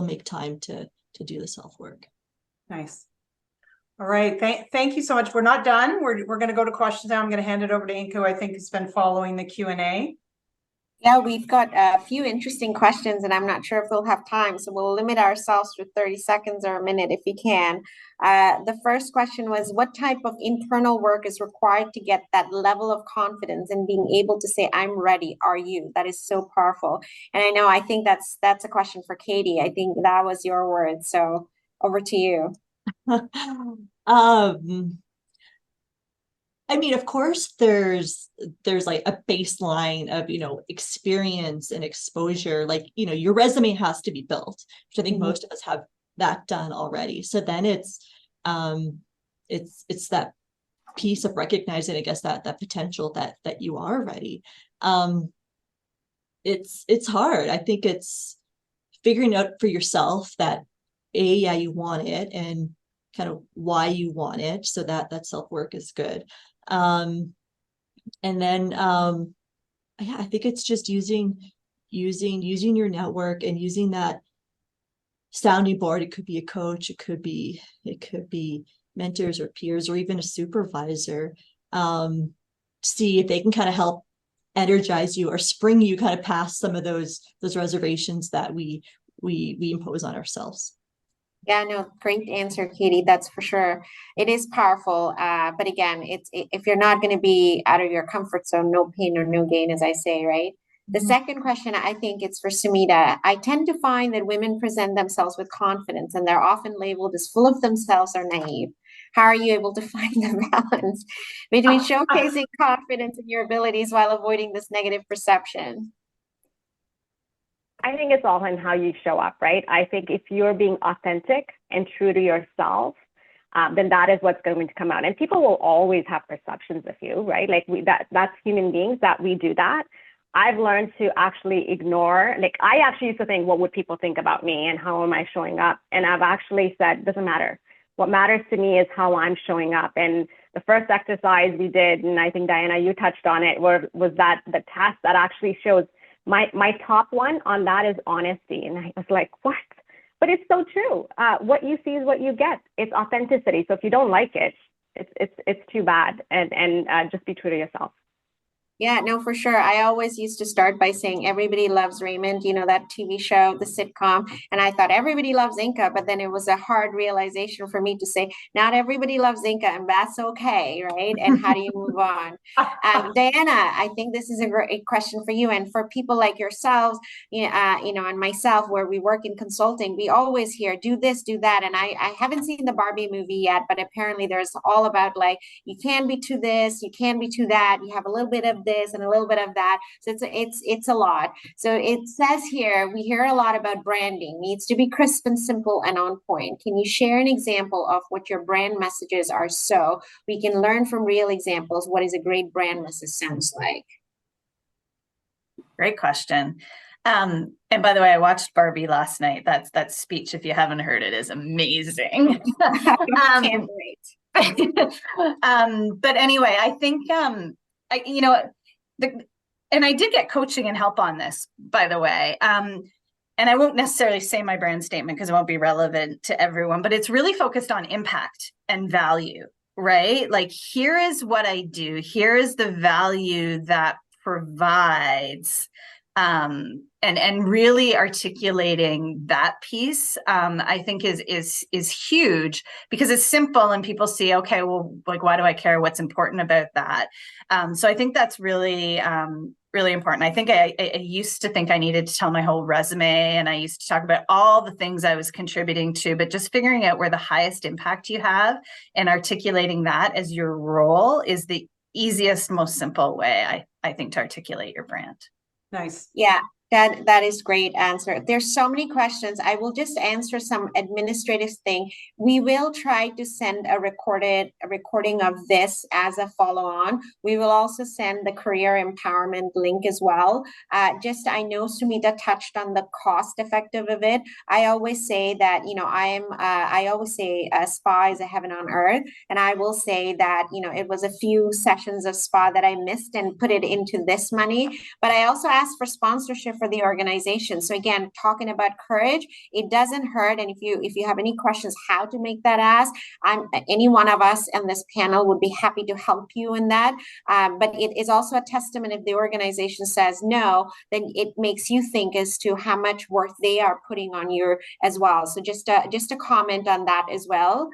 make time to do the self-work. Nice. All right. Thank you so much. We're not done. We're going to go to questions now. I'm going to hand it over to Inko, I think has been following the Q&A. Yeah, we've got a few interesting questions, and I'm not sure if we'll have time, so we'll limit ourselves to 30 seconds or a minute if we can. The first question was, what type of internal work is required to get that level of confidence and being able to say, I'm ready, are you? That is so powerful. And I think that's a question for Katie. I think that was your word. So over to you. um I mean, of course, there's like a baseline of, experience and exposure. Like, your resume has to be built, which I think most of us have that done already. So then it's that piece of recognizing, I guess, that potential that you are ready. It's hard. I think it's figuring out for yourself that yeah, you want it, and kind of why you want it, so that self-work is good. And then yeah, I think it's just using your network and using that sounding board. It could be a coach, it could be mentors or peers or even a supervisor. See if they can kind of help energize you or spring you kind of past some of those reservations that we impose on ourselves. Yeah, no, great answer, Katie. That's for sure. It is powerful. But again, if you're not going to be out of your comfort zone, no pain or no gain, as I say, right? The second question, I think it's for Sumita. I tend to find that women present themselves with confidence and they're often labeled as full of themselves or naive. How are you able to find the balance between showcasing confidence in your abilities while avoiding this negative perception? I think it's all in how you show up, right? I think if you're being authentic and true to yourself, then that is what's going to come out. And people will always have perceptions of you, right? Like that's human beings, that we do that. I've learned to actually ignore, like I actually used to think, what would people think about me and how am I showing up? And I've actually said, doesn't matter. What matters to me is how I'm showing up. And the first exercise we did, and I think Diana, you touched on it, was that the test that actually shows my top one on that is honesty. And I was like, what? But it's so true. What you see is what you get. It's authenticity. So if you don't like it, it's too bad. And just be true to yourself. Yeah, no, for sure. I always used to start by saying everybody loves Raymond, that TV show, the sitcom. And I thought everybody loves Inca, but then it was a hard realization for me to say, not everybody loves Inca, and that's okay, right? And how do you move on? Diana, I think this is a great question for you. And for people like yourselves, and myself, where we work in consulting, we always hear, do this, do that. And I haven't seen the Barbie movie yet, but apparently there's all about like, you can be to this, you can be to that, you have a little bit of this and a little bit of that. So it's a lot. So it says here, we hear a lot about branding needs to be crisp and simple and on point. Can you share an example of what your brand messages are, so we can learn from real examples what is a great brand message sounds like? Great question. And by the way, I watched Barbie last night. That speech, if you haven't heard it, is amazing. Can't wait. But anyway, I think and I did get coaching and help on this, by the way. And I won't necessarily say my brand statement because it won't be relevant to everyone, but it's really focused on impact and value, right? Like, here is what I do. Here is the value that provides, and really articulating that piece, I think is huge, because it's simple and people see, okay, well, like, why do I care? What's important about that? So I think that's really, really important. I think I used to think I needed to tell my whole resume, and I used to talk about all the things I was contributing to, but just figuring out where the highest impact you have and articulating that as your role is the easiest, most simple way, I think, to articulate your brand. Nice. Yeah, that is great answer. There's so many questions. I will just answer some administrative thing. We will try to send a recording of this as a follow-on. We will also send the career empowerment link as well. I know Sumita touched on the cost effective of it. I always say that, I always say spa is a heaven on earth. And I will say that, it was a few sessions of spa that I missed and put it into this money. But I also asked for sponsorship for the organization. So again, talking about courage, it doesn't hurt. And if you have any questions how to make that ask, any one of us on this panel would be happy to help you in that. But it is also a testament if the organization says no, then it makes you think as to how much worth they are putting on you as well. So just a comment on that as well.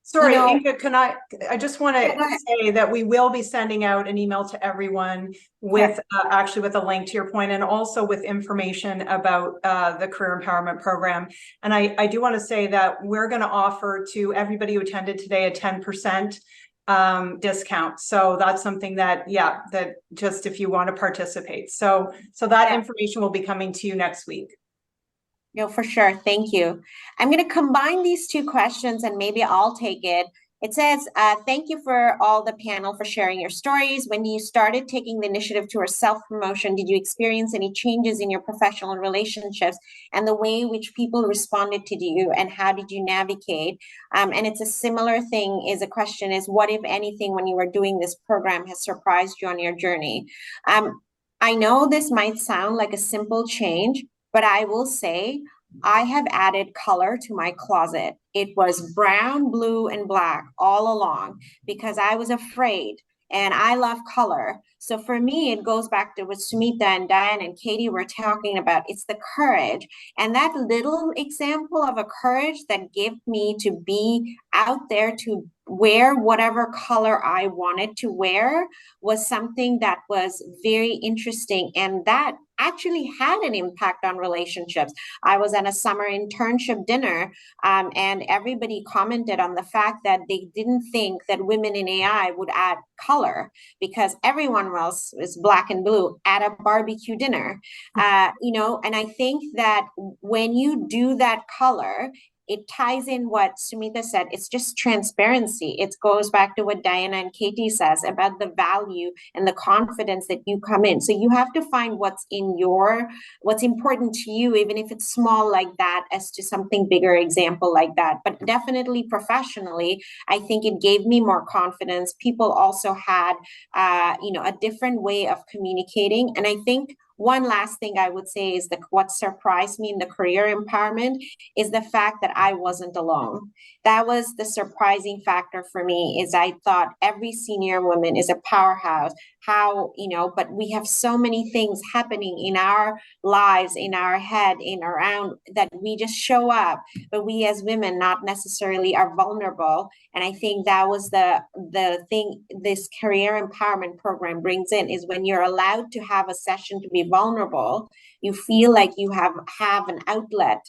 Sorry, you know, Inga, I just want to say that we will be sending out an email to everyone with actually with a link to your point, and also with information about the Career Empowerment Program. And I do want to say that we're going to offer to everybody who attended today a 10% discount. So that's something that, that just if you want to participate. So that information will be coming to you next week. No, for sure. Thank you. I'm going to combine these two questions and maybe I'll take it. It says, thank you for all the panel for sharing your stories. When you started taking the initiative towards self-promotion, did you experience any changes in your professional relationships and the way in which people responded to you, and how did you navigate? And it's a similar thing is a question is, what, if anything, when you were doing this program has surprised you on your journey? I know this might sound like a simple change, but I will say I have added color to my closet. It was brown, blue, and black all along because I was afraid, and I love color. So for me, it goes back to what Sumita and Diane and Katie were talking about. It's the courage. And that little example of a courage that gave me to be out there to wear whatever color I wanted to wear was something that was very interesting. And that actually had an impact on relationships. I was at a summer internship dinner, and everybody commented on the fact that they didn't think that women in AI would add color because everyone else is black and blue at a barbecue dinner. And I think that when you do that color, it ties in what Sumita said. It's just transparency. It goes back to what Diana and Katie says about the value and the confidence that you come in. So you have to find what's important to you, even if it's small like that, as to something bigger example like that. But definitely professionally, I think it gave me more confidence. People also had, a different way of communicating. And I think one last thing I would say is that what surprised me in the career empowerment is the fact that I wasn't alone. That was the surprising factor for me, is I thought every senior woman is a powerhouse. But we have so many things happening in our lives, in our head, in around, that we just show up, but we as women not necessarily are vulnerable. And I think that was the thing this career empowerment program brings in, is when you're allowed to have a session to be vulnerable, you feel like you have an outlet,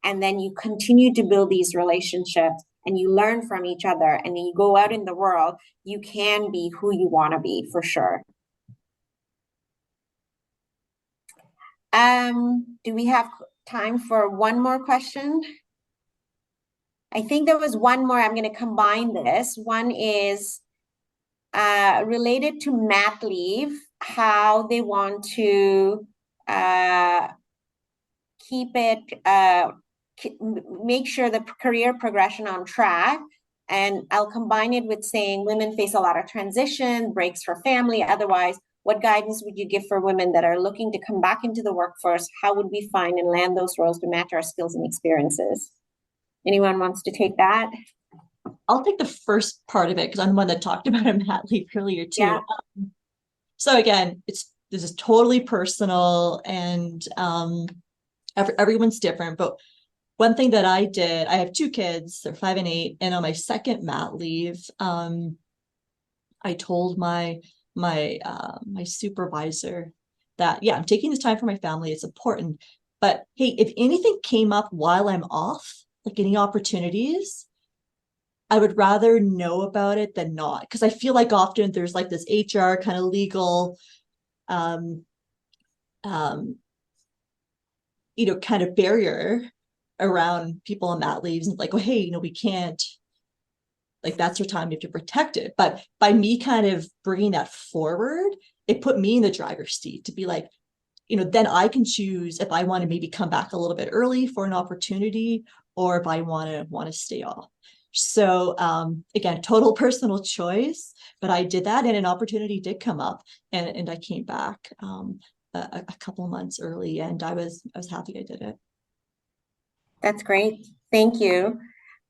and then you continue to build these relationships and you learn from each other, and you go out in the world, you can be who you want to be, for sure. Do we have time for one more question? I think there was one more. I'm going to combine this. One is related to mat leave, how they want to keep it, make sure the career progression on track. And I'll combine it with saying women face a lot of transition, breaks for family. Otherwise, what guidance would you give for women that are looking to come back into the workforce? How would we find and land those roles to match our skills and experiences? Anyone wants to take that? I'll take the first part of it because I'm the one that talked about a mat leave earlier too. Yeah. So again, this is totally personal, and everyone's different. But one thing that I did, I have two kids, they're 5 and 8, and on my second mat leave, I told my supervisor that, I'm taking this time for my family, it's important, but hey, if anything came up while I'm off, like any opportunities, I would rather know about it than not, because I feel like often there's like this HR kind of legal kind of barrier around people on mat leaves, and like, oh, hey, we can't, like, that's your time, you have to protect it. But by me kind of bringing that forward, it put me in the driver's seat to be like, then I can choose if I want to maybe come back a little bit early for an opportunity, or if I want to stay off. So again, total personal choice, but I did that, and an opportunity did come up, and I came back. a couple months early, and I was happy I did it. That's great. Thank you.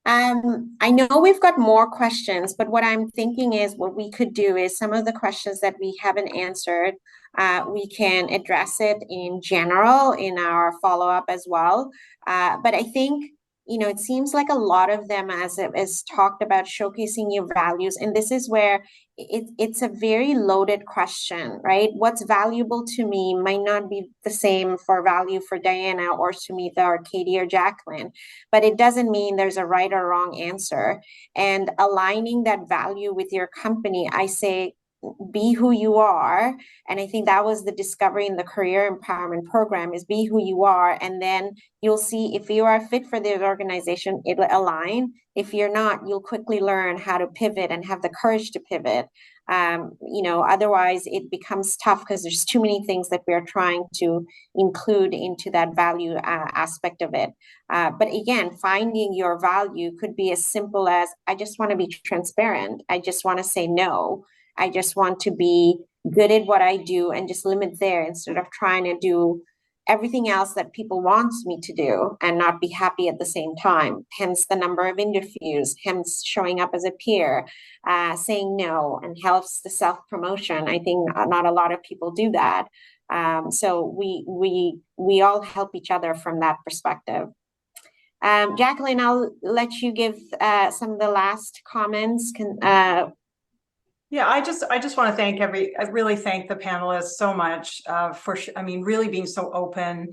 I know we've got more questions, but what I'm thinking is what we could do is some of the questions that we haven't answered, we can address it in general in our follow-up as well. But I think, it seems like a lot of them as talked about showcasing your values. And this is where it's a very loaded question, right? What's valuable to me might not be the same for value for Diana or Sumita or Katie or Jacqueline, but it doesn't mean there's a right or wrong answer. And aligning that value with your company, I say, be who you are. And I think that was the discovery in the career empowerment program, is be who you are. And then you'll see if you are fit for the organization, it'll align. If you're not, you'll quickly learn how to pivot and have the courage to pivot. Otherwise it becomes tough because there's too many things that we're trying to include into that value aspect of it. But again, finding your value could be as simple as, I just want to be transparent. I just want to say no. I just want to be good at what I do and just limit there instead of trying to do everything else that people want me to do and not be happy at the same time. Hence the number of interviews, hence showing up as a peer, saying no, and helps the self-promotion. I think not a lot of people do that. So we all help each other from that perspective. Jacqueline, I'll let you give some of the last comments. Yeah, I just want to I really thank the panelists so much for, really being so open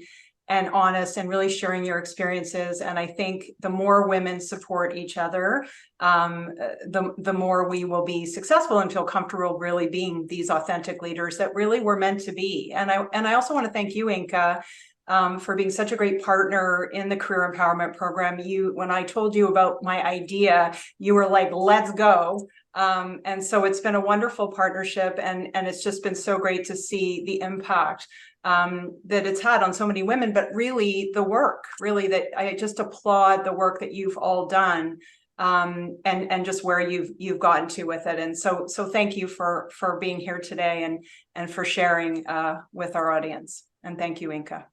and honest and really sharing your experiences. And I think the more women support each other, the more we will be successful and feel comfortable really being these authentic leaders that really we're meant to be. And I also want to thank you, Inka, for being such a great partner in the career empowerment program. When I told you about my idea, you were like, let's go. And so it's been a wonderful partnership, and it's just been so great to see the impact that it's had on so many women, but really the work, really, that I just applaud the work that you've all done, and just where you've gotten to with it. And so thank you for being here today and for sharing with our audience. And thank you, Inka.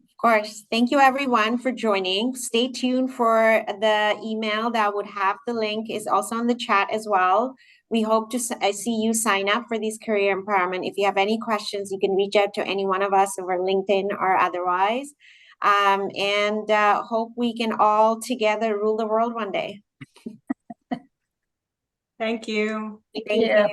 Of course. Thank you everyone for joining. Stay tuned for the email that would have the link, is also on the chat as well. We hope to see you sign up for these career empowerment. If you have any questions, you can reach out to any one of us over LinkedIn or otherwise. And hope we can all together rule the world one day. Thank you. Thank you.